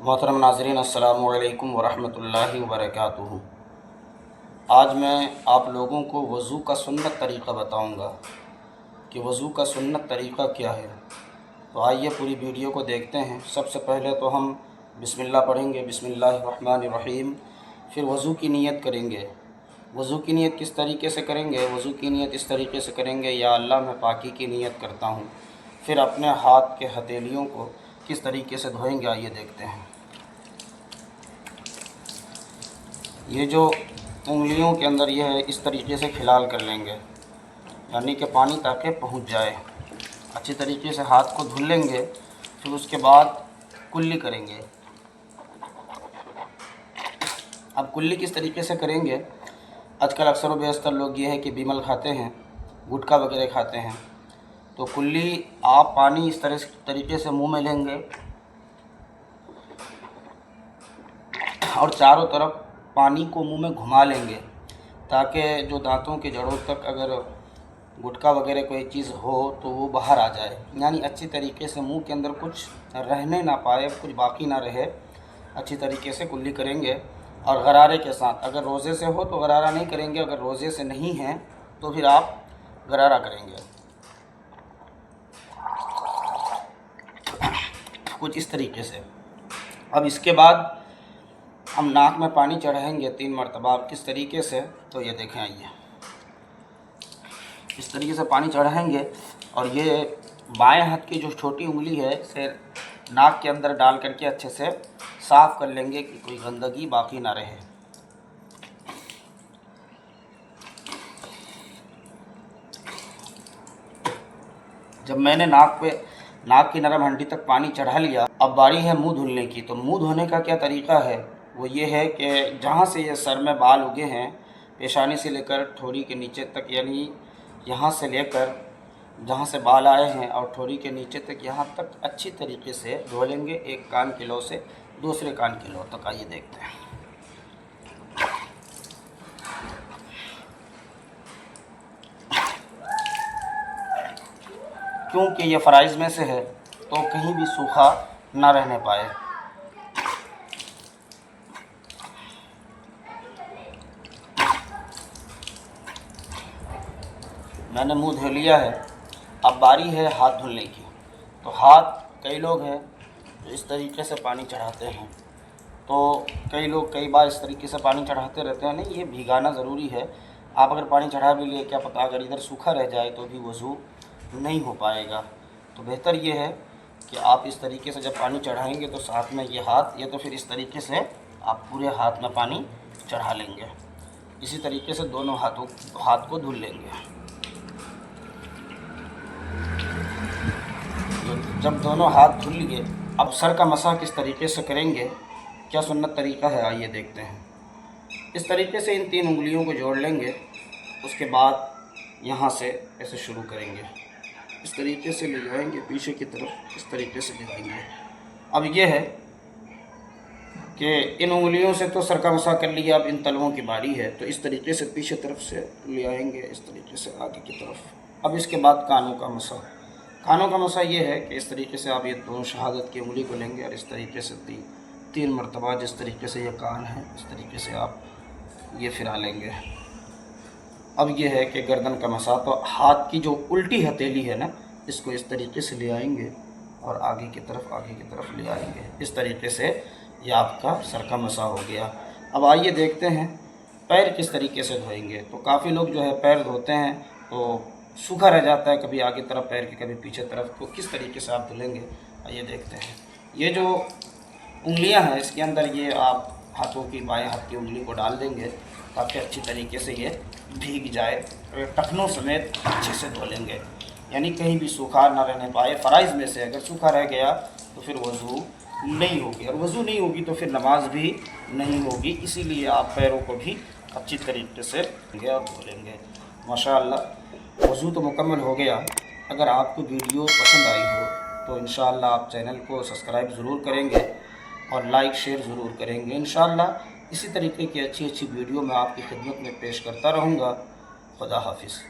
मोहतरम नाज़रीन, अस्सलामु अलैकुम वरहमतुल्लाहि वबरकातुहू। आज मैं आप लोगों को वज़ू का सुन्नत तरीक़ा बताऊंगा कि वज़ू का सुन्नत तरीक़ा क्या है। तो आइए पूरी वीडियो को देखते हैं। सबसे पहले तो हम बिस्मिल्लाह पढ़ेंगे, बिस्मिल्लाहिर्रहमानिर्रहीम। फिर वज़ू की नीयत करेंगे। वज़ू की नीयत किस तरीके से करेंगे? वज़ू की नीयत इस तरीके से करेंगे, या अल्लाह मैं पाकी की नीयत करता हूँ। फिर अपने हाथ के हथेलियों को किस तरीके से धोएंगे, आइए देखते हैं। ये जो उंगलियों के अंदर ये है, इस तरीके से खिलाल कर लेंगे, यानी कि पानी ताकि पहुंच जाए। अच्छी तरीके से हाथ को धुल लेंगे। फिर उसके बाद कुल्ली करेंगे। अब कुल्ली किस तरीके से करेंगे? आजकल अक्सर व बेशतर लोग ये है कि बिमल खाते हैं, गुटखा वगैरह खाते हैं। तो कुल्ली आप पानी इस तरीके से मुंह में लेंगे और चारों तरफ पानी को मुंह में घुमा लेंगे, ताकि जो दांतों के जड़ों तक अगर गुटखा वगैरह कोई चीज़ हो तो वो बाहर आ जाए, यानी अच्छी तरीके से मुंह के अंदर कुछ रहने ना पाए, कुछ बाकी ना रहे। अच्छी तरीके से कुल्ली करेंगे और गरारे के साथ। अगर रोज़े से हो तो गरारा नहीं करेंगे, अगर रोज़े से नहीं है तो फिर आप गरारा करेंगे। कुछ इस तरीके से। अब इसके बाद हम नाक में पानी चढ़ाएंगे 3 मरतबा। किस तरीके से? तो ये देखें, आइए इस तरीके से पानी चढ़ाएंगे और ये बाएं हाथ की जो छोटी उंगली है इसे नाक के अंदर डाल करके अच्छे से साफ़ कर लेंगे कि कोई गंदगी बाकी ना रहे। जब मैंने नाक की नरम हड्डी तक पानी चढ़ा लिया, अब बारी है मुंह धुलने की। तो मुंह धोने का क्या तरीक़ा है? वो ये है कि जहाँ से ये सर में बाल उगे हैं, पेशानी से लेकर ठोड़ी के नीचे तक, यानी यहाँ से लेकर जहाँ से बाल आए हैं और ठोड़ी के नीचे तक, यहाँ तक अच्छी तरीके से धो लेंगे, एक कान की लौ से दूसरे कान की लौ तक। आइए देखते हैं। क्योंकि ये फ़राइज़ में से है तो कहीं भी सूखा ना रहने पाए। मैंने मुंह धो लिया है, अब बारी है हाथ धुलने की। तो हाथ, कई लोग हैं जो इस तरीके से पानी चढ़ाते हैं, तो कई लोग कई बार इस तरीके से पानी चढ़ाते रहते हैं। नहीं, ये भिगाना ज़रूरी है। आप अगर पानी चढ़ा भी लिए, क्या पता अगर इधर सूखा रह जाए तो भी वज़ू नहीं हो पाएगा। तो बेहतर ये है कि आप इस तरीके से जब पानी चढ़ाएंगे तो साथ में ये हाथ, ये तो फिर इस तरीके से आप पूरे हाथ में पानी चढ़ा लेंगे। इसी तरीके से दोनों हाथ को धुल लेंगे। जब दोनों हाथ धुल लिए, अब सर का मसा किस तरीके से करेंगे, क्या सुन्नत तरीक़ा है, आइए देखते हैं। इस तरीके से इन 3 उंगलियों को जोड़ लेंगे। उसके बाद यहाँ से ऐसे शुरू करेंगे, इस तरीके से ले जाएंगे पीछे की तरफ, इस तरीके से ले जाएंगे। अब ये है कि इन उंगलियों से तो सर का मसा कर लिया, अब इन तलवों की बारी है। तो इस तरीके से पीछे तरफ से ले आएंगे, इस तरीके से आगे की तरफ। अब इसके बाद कानों का मसा। कानों का मसा ये है कि इस तरीके से आप ये दोनों शहादत की उंगली को लेंगे और इस तरीके से 3 मरतबा, जिस तरीके से ये कान है इस तरीके से आप ये फिरा लेंगे। अब ये है कि गर्दन का मसा। तो हाथ की जो उल्टी हथेली है ना, इसको इस तरीके से ले आएंगे और आगे की तरफ ले आएंगे। इस तरीके से ये आपका सर का मसा हो गया। अब आइए देखते हैं पैर किस तरीके से धोएंगे। तो काफ़ी लोग जो है पैर धोते हैं तो सूखा रह जाता है, कभी आगे तरफ पैर की, कभी पीछे तरफ। तो किस तरीके से आप धुलेंगे, आइए देखते हैं। ये जो उंगलियां हैं इसके अंदर ये आप हाथों की, बाएं हाथ की उंगली को डाल देंगे ताकि अच्छी तरीके से ये भीग जाए। और टखनों समेत अच्छे से धो लेंगे, यानी कहीं भी सूखा ना रहने पाए। फ़राइज़ में से अगर सूखा रह गया तो फिर वज़ू नहीं होगी, और वज़ू नहीं होगी तो फिर नमाज भी नहीं होगी। इसीलिए आप पैरों को भी अच्छी तरीके से धो लेंगे। माशाअल्लाह, वज़ू तो मुकम्मल हो गया। अगर आपको वीडियो पसंद आई हो तो इंशाअल्लाह आप चैनल को सब्सक्राइब ज़रूर करेंगे और लाइक शेयर ज़रूर करेंगे। इंशाअल्लाह इसी तरीके की अच्छी वीडियो मैं आपकी खिदमत में पेश करता रहूँगा। खुदा हाफिज़।